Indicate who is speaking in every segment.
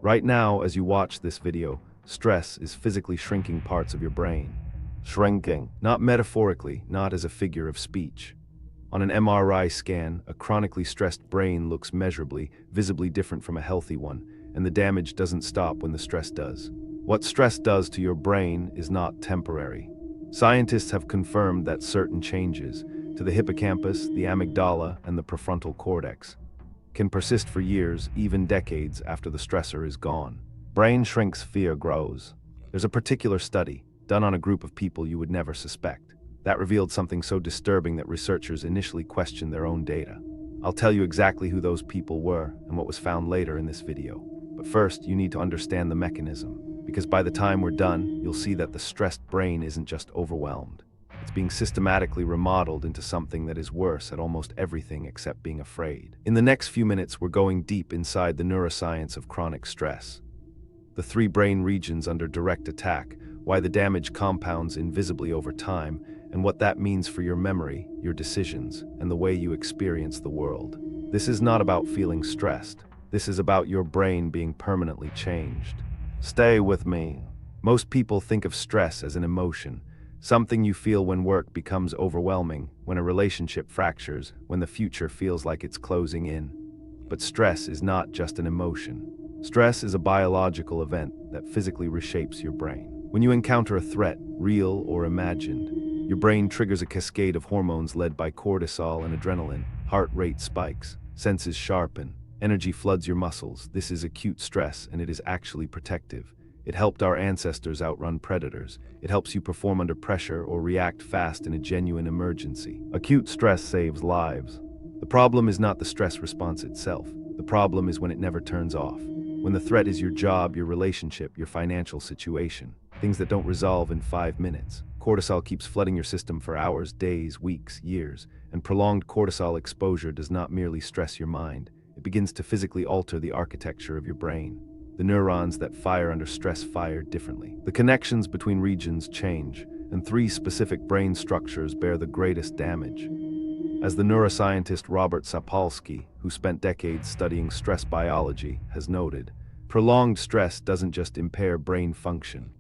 Speaker 1: Right now, as you watch this video, stress is physically shrinking parts of your brain. Shrinking, not metaphorically, not as a figure of speech. On an MRI scan, a chronically stressed brain looks measurably, visibly different from a healthy one, and the damage doesn't stop when the stress does. What stress does to your brain is not temporary. Scientists have confirmed that certain changes to the hippocampus, the amygdala, and the prefrontal cortex can persist for years, even decades after the stressor is gone. Brain shrinks, fear grows. There's a particular study, done on a group of people you would never suspect, that revealed something so disturbing that researchers initially questioned their own data. I'll tell you exactly who those people were and what was found later in this video. But first, you need to understand the mechanism, because by the time we're done, you'll see that the stressed brain isn't just overwhelmed. It's being systematically remodeled into something that is worse at almost everything except being afraid. In the next few minutes, we're going deep inside the neuroscience of chronic stress. The three brain regions under direct attack, why the damage compounds invisibly over time, and what that means for your memory, your decisions, and the way you experience the world. This is not about feeling stressed. This is about your brain being permanently changed. Stay with me. Most people think of stress as an emotion, something you feel when work becomes overwhelming, when a relationship fractures, when the future feels like it's closing in. But stress is not just an emotion. Stress is a biological event that physically reshapes your brain. When you encounter a threat, real or imagined, your brain triggers a cascade of hormones led by cortisol and adrenaline. Heart rate spikes, senses sharpen, energy floods your muscles. This is acute stress, and it is actually protective. It helped our ancestors outrun predators. It helps you perform under pressure or react fast in a genuine emergency. Acute stress saves lives. The problem is not the stress response itself. The problem is when it never turns off. When the threat is your job, your relationship, your financial situation. Things that don't resolve in 5 minutes. Cortisol keeps flooding your system for hours, days, weeks, years. And prolonged cortisol exposure does not merely stress your mind. It begins to physically alter the architecture of your brain. The neurons that fire under stress fire differently. The connections between regions change, and 3 specific brain structures bear the greatest damage. As the neuroscientist Robert Sapolsky, who spent decades studying stress biology, has noted, prolonged stress doesn't just impair brain function.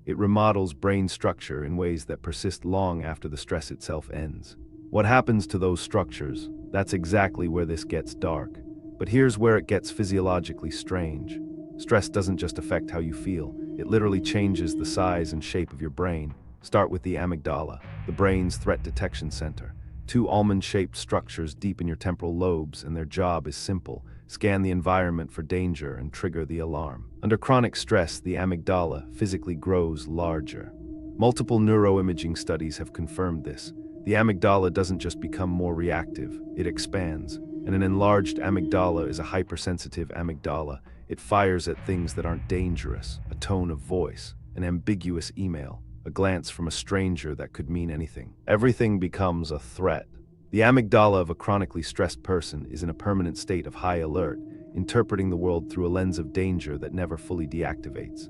Speaker 1: It remodels brain structure in ways that persist long after the stress itself ends. What happens to those structures? That's exactly where this gets dark. But here's where it gets physiologically strange. Stress doesn't just affect how you feel, it literally changes the size and shape of your brain. Start with the amygdala, the brain's threat detection center. 2 almond-shaped structures deep in your temporal lobes, and their job is simple: scan the environment for danger and trigger the alarm. Under chronic stress, the amygdala physically grows larger. Multiple neuroimaging studies have confirmed this. The amygdala doesn't just become more reactive, it expands. And an enlarged amygdala is a hypersensitive amygdala. It fires at things that aren't dangerous: a tone of voice, an ambiguous email, a glance from a stranger that could mean anything. Everything becomes a threat. The amygdala of a chronically stressed person is in a permanent state of high alert, interpreting the world through a lens of danger that never fully deactivates.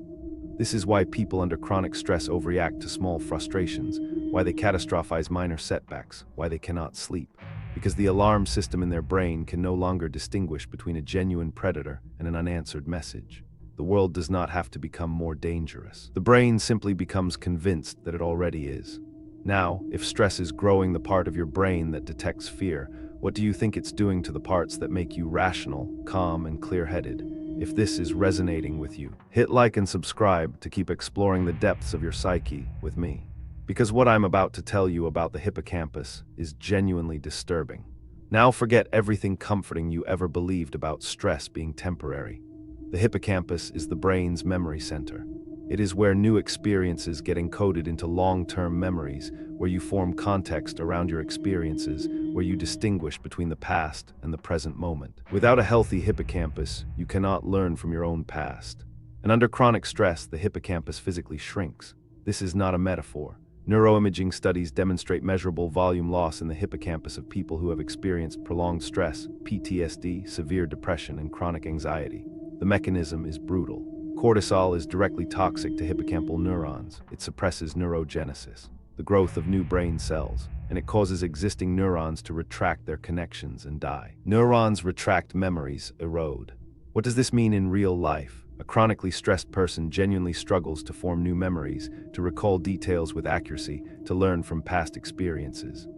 Speaker 1: This is why people under chronic stress overreact to small frustrations, why they catastrophize minor setbacks, why they cannot sleep. Because the alarm system in their brain can no longer distinguish between a genuine predator and an unanswered message. The world does not have to become more dangerous. The brain simply becomes convinced that it already is. Now, if stress is growing the part of your brain that detects fear, what do you think it's doing to the parts that make you rational, calm, and clear-headed? If this is resonating with you, hit like and subscribe to keep exploring the depths of your psyche with me. Because what I'm about to tell you about the hippocampus is genuinely disturbing. Now forget everything comforting you ever believed about stress being temporary. The hippocampus is the brain's memory center. It is where new experiences get encoded into long-term memories, where you form context around your experiences, where you distinguish between the past and the present moment. Without a healthy hippocampus, you cannot learn from your own past. And under chronic stress, the hippocampus physically shrinks. This is not a metaphor. Neuroimaging studies demonstrate measurable volume loss in the hippocampus of people who have experienced prolonged stress, PTSD, severe depression, and chronic anxiety. The mechanism is brutal. Cortisol is directly toxic to hippocampal neurons. It suppresses neurogenesis, the growth of new brain cells, and it causes existing neurons to retract their connections and die. Neurons retract, memories erode. What does this mean in real life? A chronically stressed person genuinely struggles to form new memories, to recall details with accuracy, to learn from past experiences.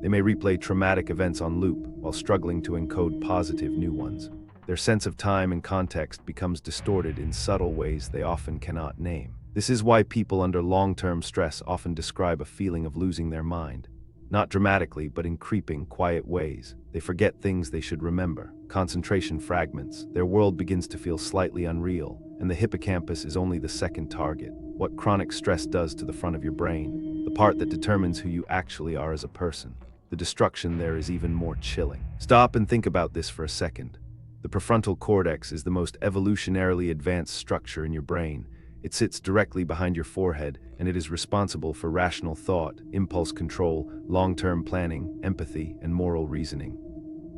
Speaker 1: They may replay traumatic events on loop while struggling to encode positive new ones. Their sense of time and context becomes distorted in subtle ways they often cannot name. This is why people under long-term stress often describe a feeling of losing their mind. Not dramatically, but in creeping, quiet ways. They forget things they should remember. Concentration fragments. Their world begins to feel slightly unreal, and the hippocampus is only the second target. What chronic stress does to the front of your brain, the part that determines who you actually are as a person. The destruction there is even more chilling. Stop and think about this for a second. The prefrontal cortex is the most evolutionarily advanced structure in your brain. It sits directly behind your forehead, and it is responsible for rational thought, impulse control, long-term planning, empathy, and moral reasoning.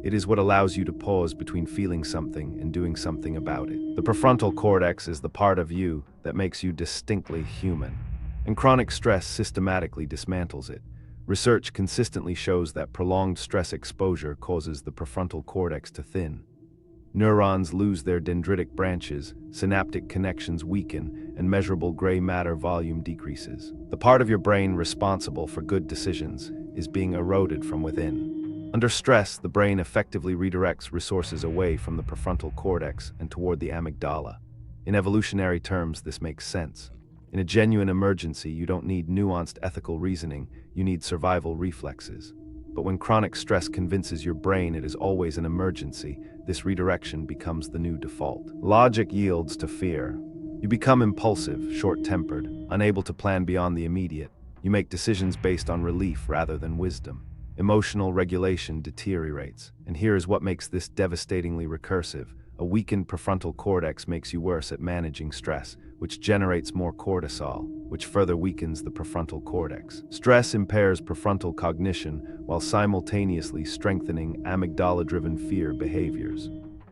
Speaker 1: It is what allows you to pause between feeling something and doing something about it. The prefrontal cortex is the part of you that makes you distinctly human, and chronic stress systematically dismantles it. Research consistently shows that prolonged stress exposure causes the prefrontal cortex to thin. Neurons lose their dendritic branches, synaptic connections weaken, and measurable gray matter volume decreases. The part of your brain responsible for good decisions is being eroded from within. Under stress, the brain effectively redirects resources away from the prefrontal cortex and toward the amygdala. In evolutionary terms, this makes sense. In a genuine emergency, you don't need nuanced ethical reasoning, you need survival reflexes. But when chronic stress convinces your brain it is always an emergency, this redirection becomes the new default. Logic yields to fear. You become impulsive, short-tempered, unable to plan beyond the immediate. You make decisions based on relief rather than wisdom. Emotional regulation deteriorates. And here is what makes this devastatingly recursive. A weakened prefrontal cortex makes you worse at managing stress, which generates more cortisol, which further weakens the prefrontal cortex. Stress impairs prefrontal cognition while simultaneously strengthening amygdala-driven fear behaviors,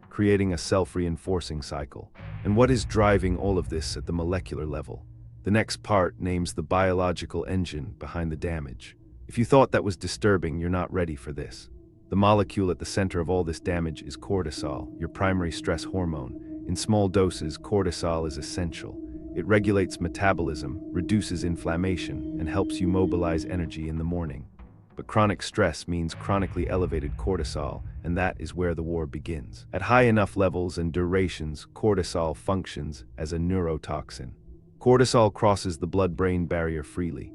Speaker 1: creating a self-reinforcing cycle. And what is driving all of this at the molecular level? The next part names the biological engine behind the damage. If you thought that was disturbing, you're not ready for this. The molecule at the center of all this damage is cortisol, your primary stress hormone. In small doses, cortisol is essential. It regulates metabolism, reduces inflammation, and helps you mobilize energy in the morning. But chronic stress means chronically elevated cortisol, and that is where the war begins. At high enough levels and durations, cortisol functions as a neurotoxin. Cortisol crosses the blood-brain barrier freely.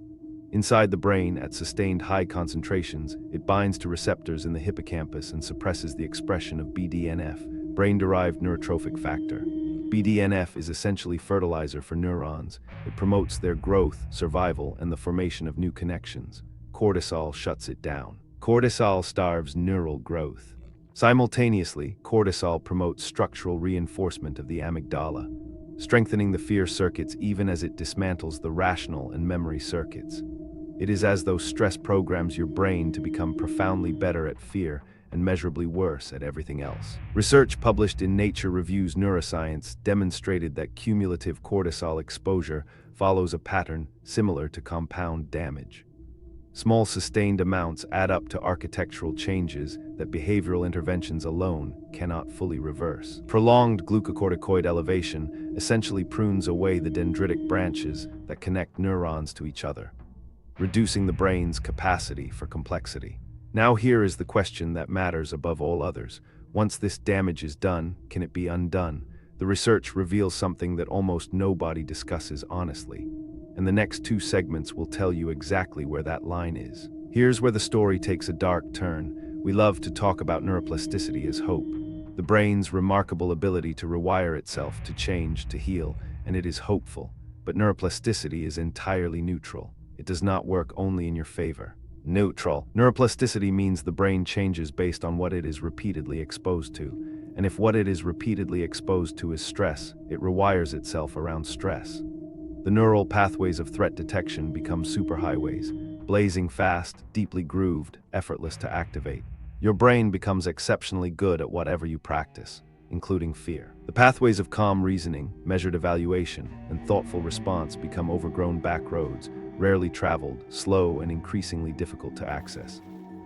Speaker 1: Inside the brain, at sustained high concentrations, it binds to receptors in the hippocampus and suppresses the expression of BDNF, brain-derived neurotrophic factor. BDNF is essentially fertilizer for neurons. It promotes their growth, survival, and the formation of new connections. Cortisol shuts it down. Cortisol starves neural growth. Simultaneously, cortisol promotes structural reinforcement of the amygdala, strengthening the fear circuits even as it dismantles the rational and memory circuits. It is as though stress programs your brain to become profoundly better at fear and measurably worse at everything else. Research published in Nature Reviews Neuroscience demonstrated that cumulative cortisol exposure follows a pattern similar to compound damage. Small sustained amounts add up to architectural changes that behavioral interventions alone cannot fully reverse. Prolonged glucocorticoid elevation essentially prunes away the dendritic branches that connect neurons to each other, reducing the brain's capacity for complexity. Now here is the question that matters above all others. Once this damage is done, can it be undone? The research reveals something that almost nobody discusses honestly. And the next two segments will tell you exactly where that line is. Here's where the story takes a dark turn. We love to talk about neuroplasticity as hope, the brain's remarkable ability to rewire itself, to change, to heal, and it is hopeful. But neuroplasticity is entirely neutral. It does not work only in your favor. Neutral. Neuroplasticity means the brain changes based on what it is repeatedly exposed to. And if what it is repeatedly exposed to is stress, it rewires itself around stress. The neural pathways of threat detection become superhighways, blazing fast, deeply grooved, effortless to activate. Your brain becomes exceptionally good at whatever you practice, including fear. The pathways of calm reasoning, measured evaluation, and thoughtful response become overgrown back roads, rarely traveled, slow, and increasingly difficult to access.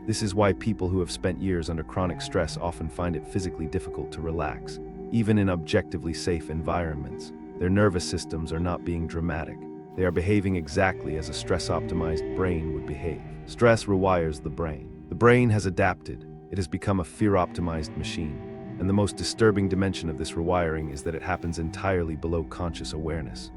Speaker 1: This is why people who have spent years under chronic stress often find it physically difficult to relax. even in objectively safe environments. Their nervous systems are not being dramatic. They are behaving exactly as a stress-optimized brain would behave. Stress rewires the brain. The brain has adapted. It has become a fear-optimized machine. And the most disturbing dimension of this rewiring is that it happens entirely below conscious awareness.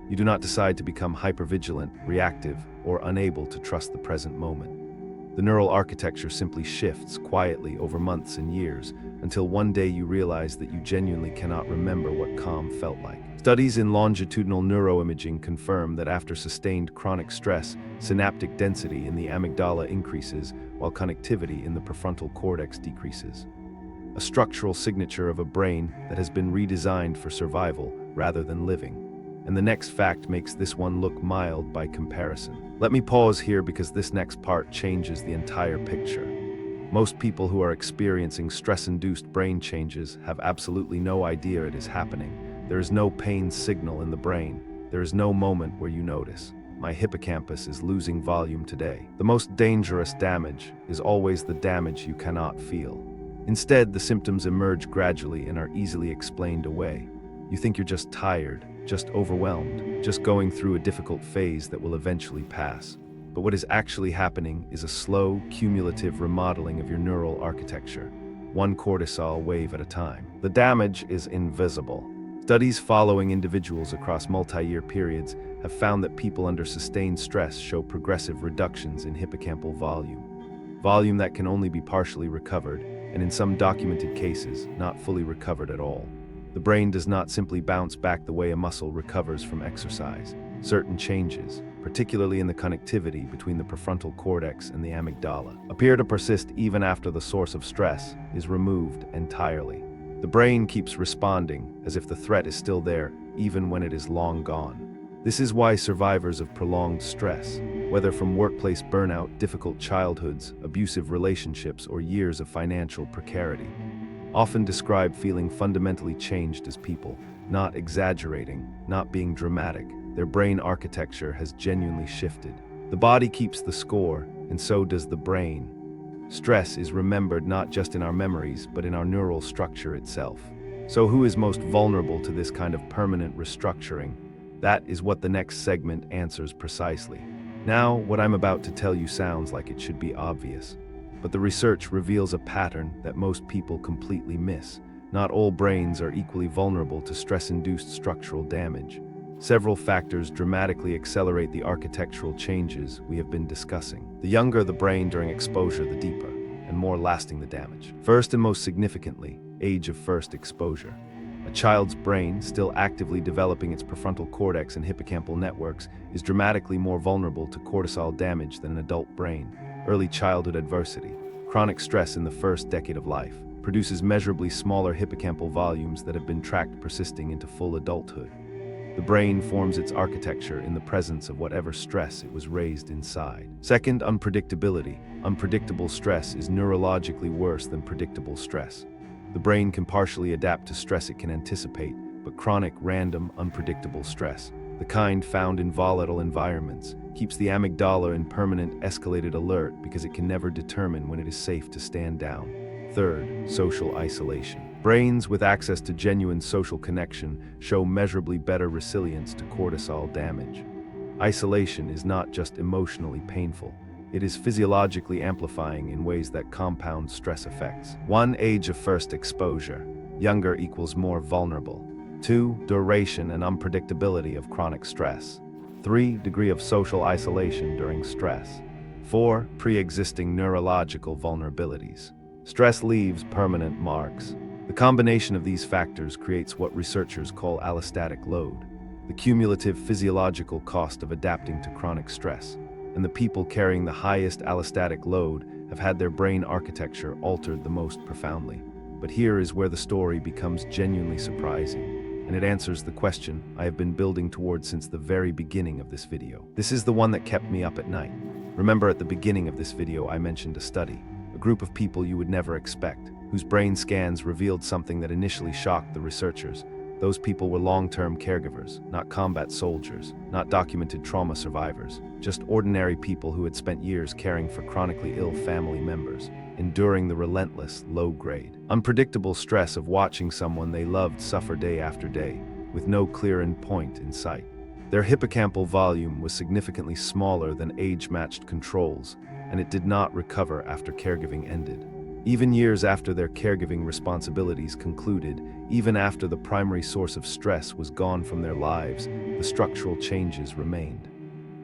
Speaker 1: You do not decide to become hypervigilant, reactive, or unable to trust the present moment. The neural architecture simply shifts quietly over months and years until one day you realize that you genuinely cannot remember what calm felt like. Studies in longitudinal neuroimaging confirm that after sustained chronic stress, synaptic density in the amygdala increases while connectivity in the prefrontal cortex decreases. A structural signature of a brain that has been redesigned for survival rather than living. And the next fact makes this one look mild by comparison. Let me pause here because this next part changes the entire picture. Most people who are experiencing stress-induced brain changes have absolutely no idea it is happening. There is no pain signal in the brain. There is no moment where you notice. My hippocampus is losing volume today. The most dangerous damage is always the damage you cannot feel. Instead, the symptoms emerge gradually and are easily explained away. You think you're just tired, just overwhelmed, just going through a difficult phase that will eventually pass. But what is actually happening is a slow, cumulative remodeling of your neural architecture, one cortisol wave at a time. The damage is invisible. Studies following individuals across multi-year periods have found that people under sustained stress show progressive reductions in hippocampal volume that can only be partially recovered, and in some documented cases, not fully recovered at all. The brain does not simply bounce back the way a muscle recovers from exercise. Certain changes, particularly in the connectivity between the prefrontal cortex and the amygdala, appear to persist even after the source of stress is removed entirely. The brain keeps responding as if the threat is still there, even when it is long gone. This is why survivors of prolonged stress, whether from workplace burnout, difficult childhoods, abusive relationships, or years of financial precarity, often describe feeling fundamentally changed as people, not exaggerating, not being dramatic. Their brain architecture has genuinely shifted. The body keeps the score, and so does the brain. Stress is remembered not just in our memories, but in our neural structure itself. So who is most vulnerable to this kind of permanent restructuring? That is what the next segment answers precisely. Now, what I'm about to tell you sounds like it should be obvious. But the research reveals a pattern that most people completely miss. Not all brains are equally vulnerable to stress-induced structural damage. Several factors dramatically accelerate the architectural changes we have been discussing. The younger the brain during exposure, the deeper and more lasting the damage. First and most significantly, age of first exposure. A child's brain, still actively developing its prefrontal cortex and hippocampal networks, is dramatically more vulnerable to cortisol damage than an adult brain. Early childhood adversity, chronic stress in the first decade of life, produces measurably smaller hippocampal volumes that have been tracked persisting into full adulthood. The brain forms its architecture in the presence of whatever stress it was raised inside. Second, unpredictability. Unpredictable stress is neurologically worse than predictable stress. The brain can partially adapt to stress it can anticipate, but chronic, random, unpredictable stress, the kind found in volatile environments, keeps the amygdala in permanent, escalated alert because it can never determine when it is safe to stand down. Third, social isolation. Brains with access to genuine social connection show measurably better resilience to cortisol damage. Isolation is not just emotionally painful. It is physiologically amplifying in ways that compound stress effects. 1. Age of first exposure. Younger equals more vulnerable. 2. Duration and unpredictability of chronic stress. 3. Degree of social isolation during stress. 4. Pre-existing neurological vulnerabilities. Stress leaves permanent marks. The combination of these factors creates what researchers call allostatic load, the cumulative physiological cost of adapting to chronic stress. And the people carrying the highest allostatic load have had their brain architecture altered the most profoundly. But here is where the story becomes genuinely surprising, and it answers the question I have been building towards since the very beginning of this video. This is the one that kept me up at night. Remember, at the beginning of this video I mentioned a study, a group of people you would never expect, whose brain scans revealed something that initially shocked the researchers. Those people were long-term caregivers, not combat soldiers, not documented trauma survivors, just ordinary people who had spent years caring for chronically ill family members, enduring the relentless, low-grade, unpredictable stress of watching someone they loved suffer day after day, with no clear end point in sight. Their hippocampal volume was significantly smaller than age-matched controls, and it did not recover after caregiving ended. Even years after their caregiving responsibilities concluded, even after the primary source of stress was gone from their lives, the structural changes remained.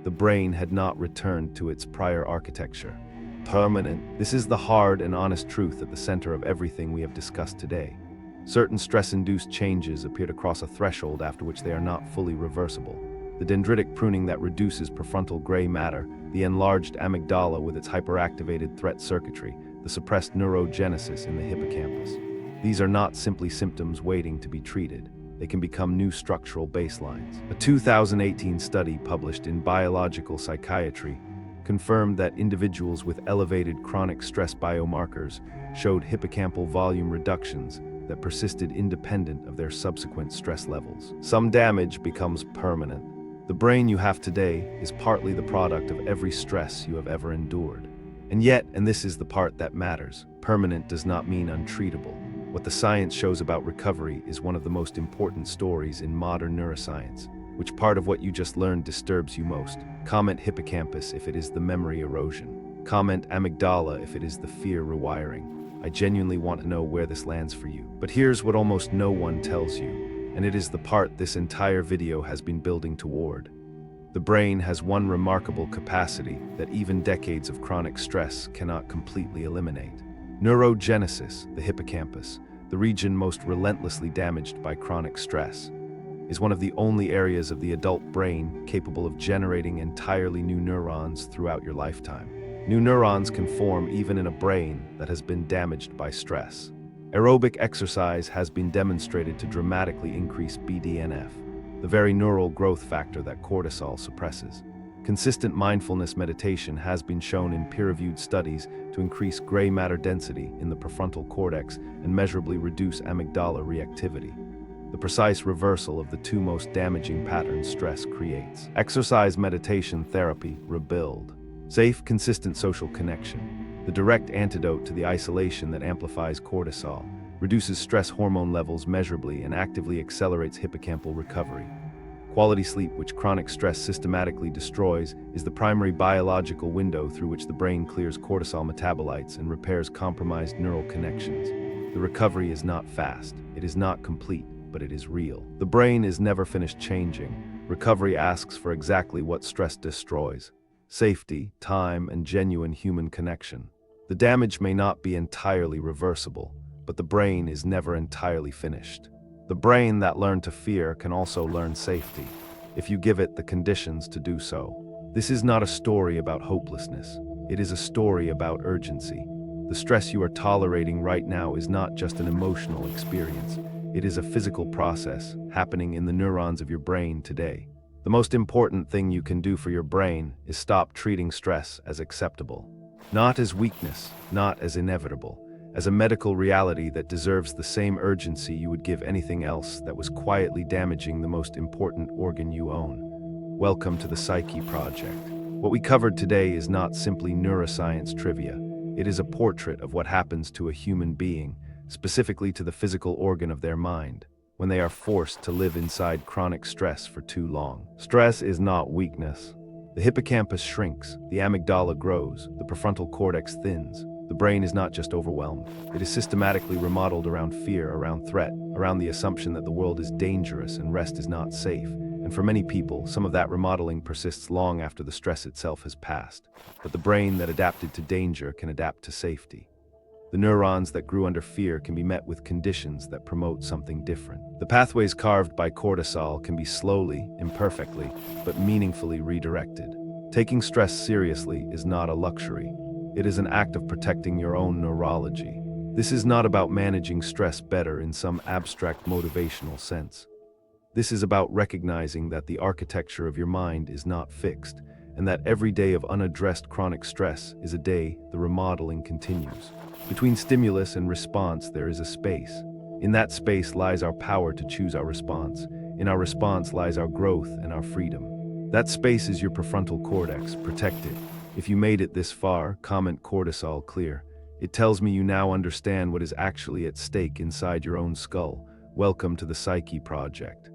Speaker 1: The brain had not returned to its prior architecture. Permanent. This is the hard and honest truth at the center of everything we have discussed today. Certain stress-induced changes appear to cross a threshold after which they are not fully reversible. The dendritic pruning that reduces prefrontal gray matter, the enlarged amygdala with its hyperactivated threat circuitry, the suppressed neurogenesis in the hippocampus. These are not simply symptoms waiting to be treated. They can become new structural baselines. A 2018 study published in Biological Psychiatry confirmed that individuals with elevated chronic stress biomarkers showed hippocampal volume reductions that persisted independent of their subsequent stress levels. Some damage becomes permanent. The brain you have today is partly the product of every stress you have ever endured. And yet, and this is the part that matters, permanent does not mean untreatable. What the science shows about recovery is one of the most important stories in modern neuroscience. Which part of what you just learned disturbs you most? Comment hippocampus if it is the memory erosion. Comment amygdala if it is the fear rewiring. I genuinely want to know where this lands for you. But here's what almost no one tells you, and it is the part this entire video has been building toward. The brain has one remarkable capacity that even decades of chronic stress cannot completely eliminate. Neurogenesis, the hippocampus, the region most relentlessly damaged by chronic stress, is one of the only areas of the adult brain capable of generating entirely new neurons throughout your lifetime. New neurons can form even in a brain that has been damaged by stress. Aerobic exercise has been demonstrated to dramatically increase BDNF, the very neural growth factor that cortisol suppresses. Consistent mindfulness meditation has been shown in peer-reviewed studies to increase gray matter density in the prefrontal cortex and measurably reduce amygdala reactivity, the precise reversal of the two most damaging patterns stress creates. Exercise meditation therapy, rebuild. Safe, consistent social connection, the direct antidote to the isolation that amplifies cortisol, reduces stress hormone levels measurably and actively accelerates hippocampal recovery. Quality sleep, which chronic stress systematically destroys, is the primary biological window through which the brain clears cortisol metabolites and repairs compromised neural connections. The recovery is not fast, it is not complete, but it is real. The brain is never finished changing. Recovery asks for exactly what stress destroys: safety, time, and genuine human connection. The damage may not be entirely reversible, but the brain is never entirely finished. The brain that learned to fear can also learn safety, if you give it the conditions to do so. This is not a story about hopelessness. It is a story about urgency. The stress you are tolerating right now is not just an emotional experience. It is a physical process happening in the neurons of your brain today. The most important thing you can do for your brain is stop treating stress as acceptable. Not as weakness, not as inevitable, as a medical reality that deserves the same urgency you would give anything else that was quietly damaging the most important organ you own. Welcome to the Psyche Project. What we covered today is not simply neuroscience trivia. It is a portrait of what happens to a human being, specifically to the physical organ of their mind, when they are forced to live inside chronic stress for too long. Stress is not weakness. The hippocampus shrinks, the amygdala grows, the prefrontal cortex thins. The brain is not just overwhelmed. It is systematically remodeled around fear, around threat, around the assumption that the world is dangerous and rest is not safe. And for many people, some of that remodeling persists long after the stress itself has passed. But the brain that adapted to danger can adapt to safety. The neurons that grew under fear can be met with conditions that promote something different. The pathways carved by cortisol can be slowly, imperfectly, but meaningfully redirected. Taking stress seriously is not a luxury. It is an act of protecting your own neurology. This is not about managing stress better in some abstract motivational sense. This is about recognizing that the architecture of your mind is not fixed, and that every day of unaddressed chronic stress is a day the remodeling continues. Between stimulus and response, there is a space. In that space lies our power to choose our response. In our response lies our growth and our freedom. That space is your prefrontal cortex, protected. If you made it this far, comment cortisol clear. It tells me you now understand what is actually at stake inside your own skull. Welcome to the Psyche Project.